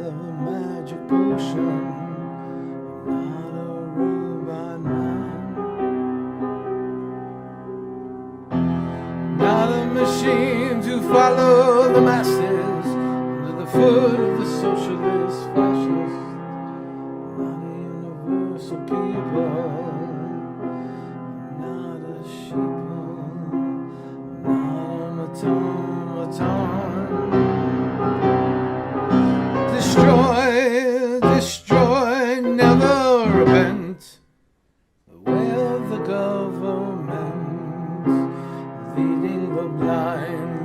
of a magic potion. I'm not a robot man. Not a machine to follow the masses under the foot of the socialist fascist. Not a universal people. Not a sheeple. Not a automaton. Destroy, destroy, never repent. The way of the government, leading the blind